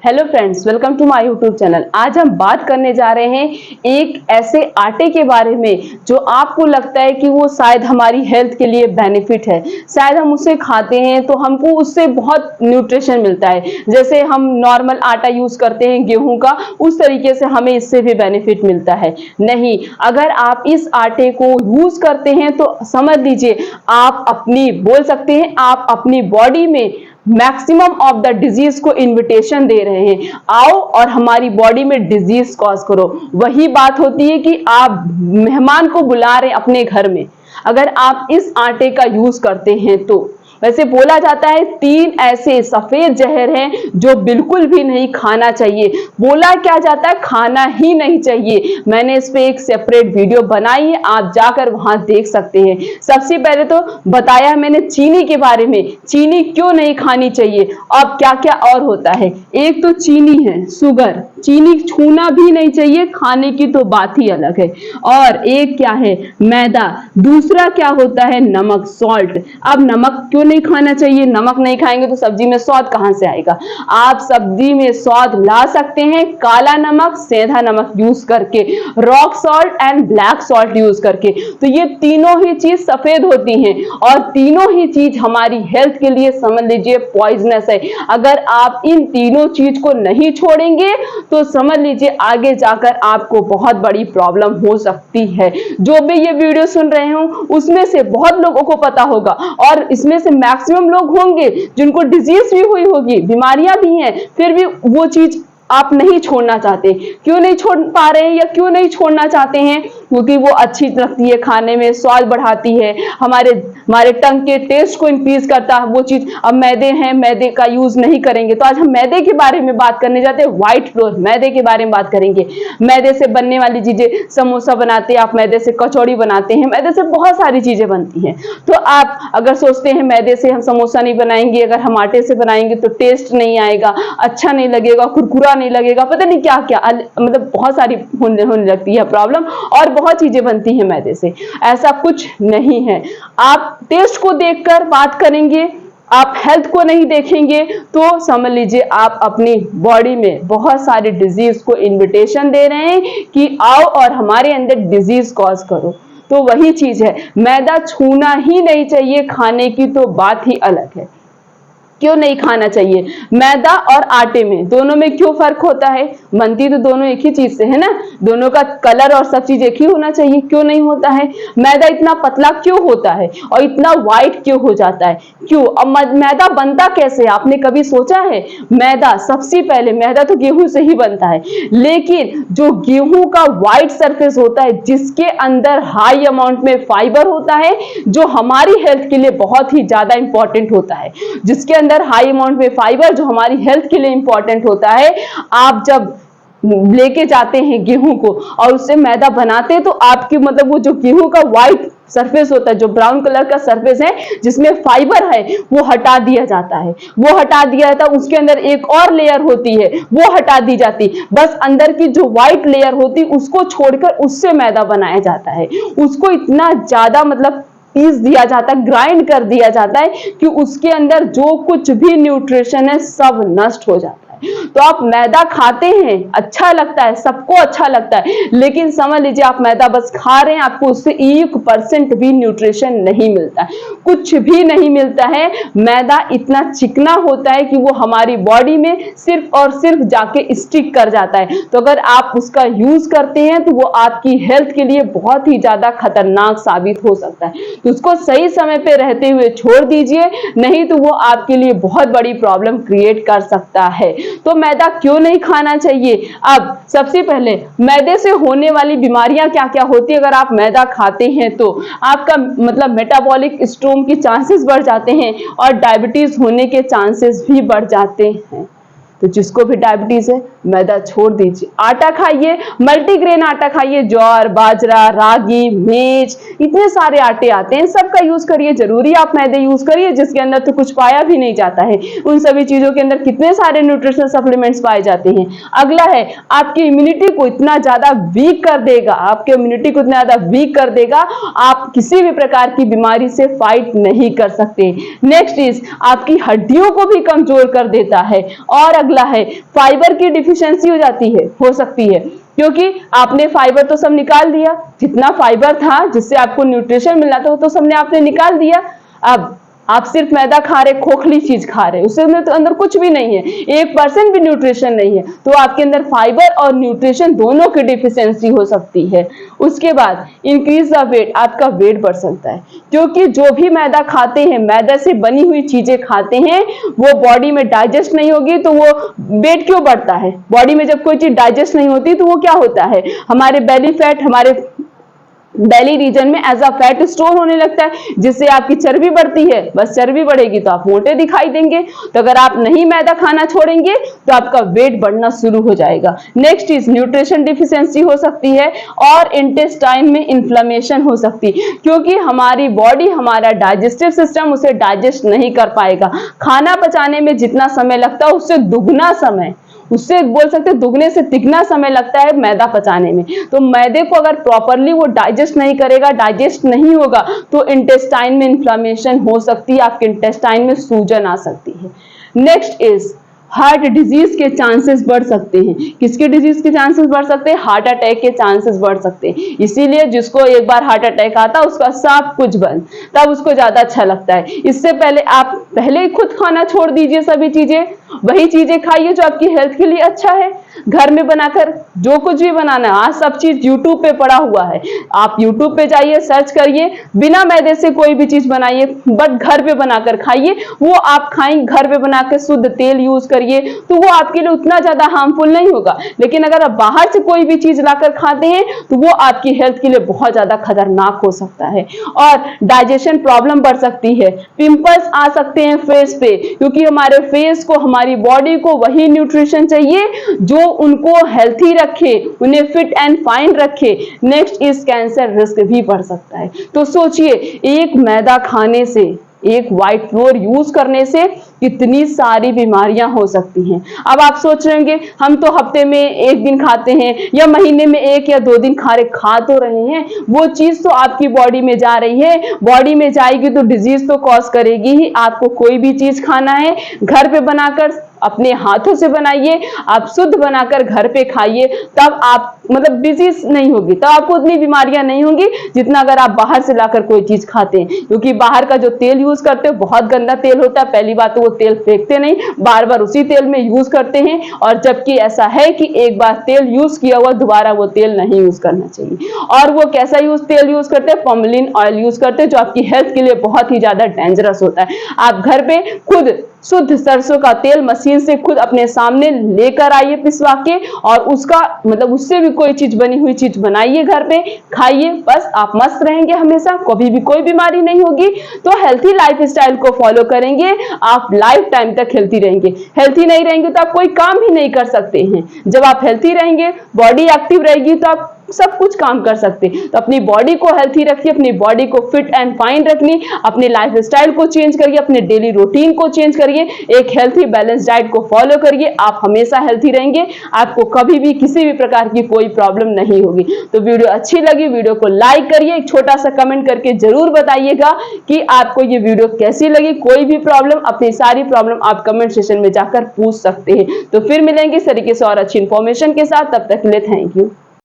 Hello friends, welcome to my YouTube channel. आज हम बात करने जा रहे हैं एक ऐसे आटे के बारे में जो आपको लगता है कि वो शायद हमारी हेल्थ के लिए बेनिफिट है। शायद हम उसे खाते हैं तो हमको उससे बहुत न्यूट्रिशन मिलता है। जैसे हम नॉर्मल आटा यूज करते हैं गेहूं का, उस तरीके से हमें इससे भी बेनिफिट मिलता है। नहीं, अगर आप इस आटे को यूज करते हैं तो समझ लीजिए आप बोल सकते हैं आप अपनी बॉडी में मैक्सिमम ऑफ द डिजीज को इनविटेशन दे रहे हैं। आओ और हमारी बॉडी में डिजीज कॉज करो। वही बात होती है कि आप मेहमान को बुला रहे हैं अपने घर में, अगर आप इस आटे का यूज करते हैं तो। वैसे बोला जाता है 3 ऐसे सफेद जहर हैं जो बिल्कुल भी नहीं खाना चाहिए। बोला क्या जाता है, खाना ही नहीं चाहिए। मैंने इस पे एक सेपरेट वीडियो बनाई है, आप जाकर वहां देख सकते हैं। सबसे पहले तो बताया है मैंने चीनी के बारे में, चीनी क्यों नहीं खानी चाहिए। अब क्या क्या और होता है, एक तो चीनी है, शुगर, चीनी छूना भी नहीं चाहिए, खाने की तो बात ही अलग है। और एक क्या है, मैदा। दूसरा क्या होता है, नमक, सॉल्ट। अब नमक क्यों नहीं खाना चाहिए, नमक नहीं खाएंगे तो सब्जी में स्वाद कहां से आएगा। आप सब्जी में स्वाद ला सकते हैं काला नमक, सेंधा नमक यूज करके, rock salt and black salt use करके। तो ये तीनों ही चीज सफेद होती हैं और तीनों ही चीज हमारी हेल्थ के लिए समझ लीजिए पॉइजनस है। अगर आप इन तीनों चीज को नहीं छोड़ेंगे तो समझ लीजिए आगे जाकर आपको बहुत बड़ी प्रॉब्लम हो सकती है। जो भी ये वीडियो सुन रहे हो उसमें से बहुत लोगों को पता होगा और इसमें से मैक्सिमम लोग होंगे जिनको डिजीज भी हुई होगी, बीमारियां भी हैं, फिर भी वो चीज आप नहीं छोड़ना चाहते। क्यों नहीं छोड़ पा रहे हैं या क्यों नहीं छोड़ना चाहते हैं, क्योंकि वो अच्छी लगती है खाने में, स्वाद बढ़ाती है, हमारे टंग के टेस्ट को इंक्रीज करता है वो चीज। अब मैदे हैं, मैदे का यूज नहीं करेंगे तो आज हम मैदे के बारे में बात करने जाते हैं। व्हाइट फ्लोर मैदे के बारे में बात करेंगे। मैदे से बनने वाली चीजें, समोसा बनाते हैं आप, मैदे से कचौड़ी बनाते हैं, मैदे से बहुत सारी चीजें बनती हैं। तो आप अगर सोचते हैं मैदे से हम समोसा नहीं बनाएंगे, अगर हम आटे से बनाएंगे तो टेस्ट नहीं आएगा, अच्छा नहीं लगेगा, कुरकुरा नहीं लगेगा, पता नहीं क्या क्या, मतलब बहुत सारी होने लगती है प्रॉब्लम और बहुत चीजें बनती हैं मैदे से। ऐसा कुछ नहीं है। आप टेस्ट को देखकर बात करेंगे, आप हेल्थ को नहीं देखेंगे तो समझ लीजिए आप अपनी बॉडी में बहुत सारे डिजीज को इनविटेशन दे रहे हैं कि आओ और हमारे अंदर डिजीज कॉज करो। तो वही चीज है, मैदा छूना ही नहीं चाहिए, खाने की तो बात ही अलग है। क्यों नहीं खाना चाहिए, मैदा और आटे में, दोनों में क्यों फर्क होता है। बनती तो दोनों एक ही चीज से है ना, दोनों का कलर और सब चीज एक ही होना चाहिए, क्यों नहीं होता है। मैदा इतना पतला क्यों होता है और इतना व्हाइट क्यों हो जाता है, क्यों। अब मैदा बनता कैसे, आपने कभी सोचा है। मैदा सबसे पहले, मैदा तो गेहूं से ही बनता है, लेकिन जो गेहूं का व्हाइट सरफेस होता है जिसके अंदर हाई अमाउंट में फाइबर होता है, जो हमारी हेल्थ के लिए बहुत ही ज्यादा इंपॉर्टेंट होता है, जिसके अंदर हाई अमाउंट में फाइबर जो हमारी हेल्थ के लिए इंपॉर्टेंट होता है। आप जब लेके जाते हैं गेहूं को और उससे मैदा बनाते हैं तो आपकी मतलब वो जो गेहूं का व्हाइट सरफेस होता है, जो ब्राउन कलर का सरफेस है जिसमें फाइबर है, वो हटा दिया जाता है। वो हटा दिया जाता है, उसके अंदर एक और लेयर होती है, वो हटा दी जाती। बस अंदर की जो व्हाइट लेयर होती उसको छोड़कर उससे मैदा बनाया जाता है। उसको इतना ज्यादा मतलब पीस दिया जाता है, ग्राइंड कर दिया जाता है कि उसके अंदर जो कुछ भी न्यूट्रिशन है सब नष्ट हो जाता है। तो आप मैदा खाते हैं, अच्छा लगता है, सबको अच्छा लगता है, लेकिन समझ लीजिए आप मैदा बस खा रहे हैं, आपको उससे 1% भी न्यूट्रिशन नहीं मिलता है, कुछ भी नहीं मिलता है। मैदा इतना चिकना होता है कि वो हमारी बॉडी में सिर्फ और सिर्फ जाके स्टिक कर जाता है। तो अगर आप उसका यूज करते हैं तो वो आपकी हेल्थ के लिए बहुत ही ज्यादा खतरनाक साबित हो सकता है। तो उसको सही समय पे रहते हुए छोड़ दीजिए, नहीं तो वो आपके लिए बहुत बड़ी प्रॉब्लम क्रिएट कर सकता है। तो मैदा क्यों नहीं खाना चाहिए। अब सबसे पहले मैदे से होने वाली बीमारियां क्या क्या होती है। अगर आप मैदा खाते हैं तो आपका मतलब मेटाबॉलिक स्ट्रोम के चांसेस बढ़ जाते हैं और डायबिटीज होने के चांसेस भी बढ़ जाते हैं। तो जिसको भी डायबिटीज है मैदा छोड़ दीजिए, आटा खाइए, मल्टीग्रेन आटा खाइए, ज्वार, बाजरा, रागी, मेज, इतने सारे आटे आते हैं, सबका यूज करिए। जरूरी आप मैदे यूज करिए जिसके अंदर तो कुछ पाया भी नहीं जाता है। उन सभी चीजों के अंदर कितने सारे न्यूट्रिशनल सप्लीमेंट्स पाए जाते हैं। अगला है आपकी इम्यूनिटी को इतना ज्यादा वीक कर देगा, आपके इम्यूनिटी को इतना ज्यादा वीक कर देगा, आप किसी भी प्रकार की बीमारी से फाइट नहीं कर सकते। नेक्स्ट इज आपकी हड्डियों को भी कमजोर कर देता है। और अगला है फाइबर की डिफिशियंसी हो सकती है, क्योंकि आपने फाइबर तो सब निकाल दिया, जितना फाइबर था जिससे आपको न्यूट्रिशन मिलना था वो तो सबने आपने निकाल दिया। अब आप सिर्फ मैदा खा रहे, खोखली चीज खा रहे, उससे तो अंदर कुछ भी नहीं है, 1% भी न्यूट्रिशन नहीं है, तो आपके अंदर फाइबर और न्यूट्रिशन दोनों की डिफिशियंसी हो सकती है। उसके बाद इंक्रीज द वेट, आपका वेट बढ़ सकता है, क्योंकि जो भी मैदा खाते हैं, मैदा से बनी हुई चीजें खाते हैं, वो बॉडी में डाइजेस्ट नहीं होगी तो वो वेट क्यों बढ़ता है? बॉडी में जब कोई चीज डाइजेस्ट नहीं होती तो वो क्या होता है, हमारे बेली फैट, हमारे बेली रीजन में एज अ फैट स्टोर होने लगता है, जिससे आपकी चर्बी बढ़ती है। बस चर्बी बढ़ेगी तो आप मोटे दिखाई देंगे। तो अगर आप नहीं मैदा खाना छोड़ेंगे तो आपका वेट बढ़ना शुरू हो जाएगा। नेक्स्ट इज न्यूट्रिशन डिफिशियंसी हो सकती है और इंटेस्टाइन में इन्फ्लेमेशन हो सकती है, क्योंकि हमारी बॉडी, हमारा डाइजेस्टिव सिस्टम उसे डाइजेस्ट नहीं कर पाएगा। खाना पचाने में जितना समय लगता है उससे दुगना समय, उससे बोल सकते दुगने से तिगना समय लगता है मैदा पचाने में। तो मैदे को अगर प्रॉपरली वो डाइजेस्ट नहीं करेगा, डाइजेस्ट नहीं होगा, तो इंटेस्टाइन में इन्फ्लेमेशन हो सकती है, आपके इंटेस्टाइन में सूजन आ सकती है। नेक्स्ट इज हार्ट डिजीज के चांसेस बढ़ सकते हैं। किसके डिजीज के चांसेस बढ़ सकते हैं? हार्ट अटैक के चांसेस बढ़ सकते हैं। इसीलिए जिसको एक बार हार्ट अटैक आता है उसका सब कुछ बंद, तब उसको ज्यादा अच्छा लगता है। इससे पहले आप पहले खुद खाना छोड़ दीजिए, सभी चीजें, वही चीजें खाइए जो आपकी हेल्थ के लिए अच्छा है। घर में बनाकर जो कुछ भी बनाना है, आज सब चीज यूट्यूब पे पड़ा हुआ है, आप यूट्यूब पे जाइए, सर्च करिए, बिना मैदे से कोई भी चीज बनाइए, बट घर पे बनाकर खाइए। वो आप खाएं, घर पे बनाकर शुद्ध तेल यूज करिए, तो वो आपके लिए उतना ज्यादा हार्मफुल नहीं होगा। लेकिन अगर आप बाहर से कोई भी चीज लाकर खाते हैं तो वो आपकी हेल्थ के लिए बहुत ज्यादा खतरनाक हो सकता है और डाइजेशन प्रॉब्लम बढ़ सकती है। पिंपल्स आ सकते हैं फेस पे, क्योंकि हमारे फेस को, हमारी बॉडी को वही न्यूट्रिशन चाहिए जो उनको हेल्थी रखे, उन्हें फिट एंड फाइन रखे। नेक्स्ट इज कैंसर रिस्क भी बढ़ सकता है। तो सोचिए, एक मैदा खाने से, एक व्हाइट फ्लोर यूज करने से कितनी सारी बीमारियां हो सकती हैं। अब आप सोच रहे होंगे हम तो हफ्ते में एक दिन खाते हैं या महीने में 1 या 2 दिन खा तो रहे हैं, वो चीज तो आपकी बॉडी में जा रही है, बॉडी में जाएगी तो डिजीज तो कॉज करेगी ही। आपको कोई भी चीज खाना है, घर पे बनाकर, अपने हाथों से बनाइए, आप शुद्ध बनाकर घर पे खाइए, तब आप मतलब डिजीज नहीं होगी, तब आपको उतनी बीमारियां नहीं होंगी जितना अगर आप बाहर से लाकर कोई चीज खाते हैं। क्योंकि बाहर का जो तेल यूज करते हैं बहुत गंदा तेल होता है। पहली बात तो वो तेल फेंकते नहीं, बार बार उसी तेल में यूज करते हैं, और जबकि ऐसा है कि एक बार तेल यूज किया हुआ दोबारा वो तेल नहीं यूज करना चाहिए। और वो कैसा तेल यूज करते हैं? पॉमलिन ऑयल यूज करते हैं, जो आपकी हेल्थ के लिए बहुत ही ज्यादा डेंजरस होता है। आप घर पे खुद शुद्ध सरसों का तेल मशीन से खुद अपने सामने लेकर आइए पिसवा के, और उसका मतलब उससे भी कोई चीज बनी हुई चीज बनाइए, घर पे खाइए, बस आप मस्त रहेंगे हमेशा, कभी भी कोई बीमारी नहीं होगी। तो हेल्थी लाइफस्टाइल को फॉलो करेंगे, आप लाइफ टाइम तक हेल्थी रहेंगे। हेल्थी नहीं रहेंगे तो आप कोई काम भी नहीं कर सकते हैं। जब आप हेल्थी रहेंगे, बॉडी एक्टिव रहेगी, तो आप सब कुछ काम कर सकते हैं। तो अपनी बॉडी को हेल्थी रखिए, अपनी बॉडी को फिट एंड फाइन रखिए, अपने लाइफस्टाइल को चेंज करिए, अपने डेली रूटीन को चेंज करिए, एक हेल्थी बैलेंस डाइट को फॉलो करिए, आप हमेशा हेल्थी रहेंगे, आपको कभी भी किसी भी प्रकार की कोई प्रॉब्लम नहीं होगी। तो वीडियो अच्छी लगी, वीडियो को लाइक करिए, एक छोटा सा कमेंट करके जरूर बताइएगा कि आपको ये वीडियो कैसी लगी। कोई भी प्रॉब्लम, अपनी सारी प्रॉब्लम आप कमेंट सेक्शन में जाकर पूछ सकते हैं। तो फिर मिलेंगे इस तरीके से और अच्छी इंफॉर्मेशन के साथ, तब तक के लिए थैंक यू।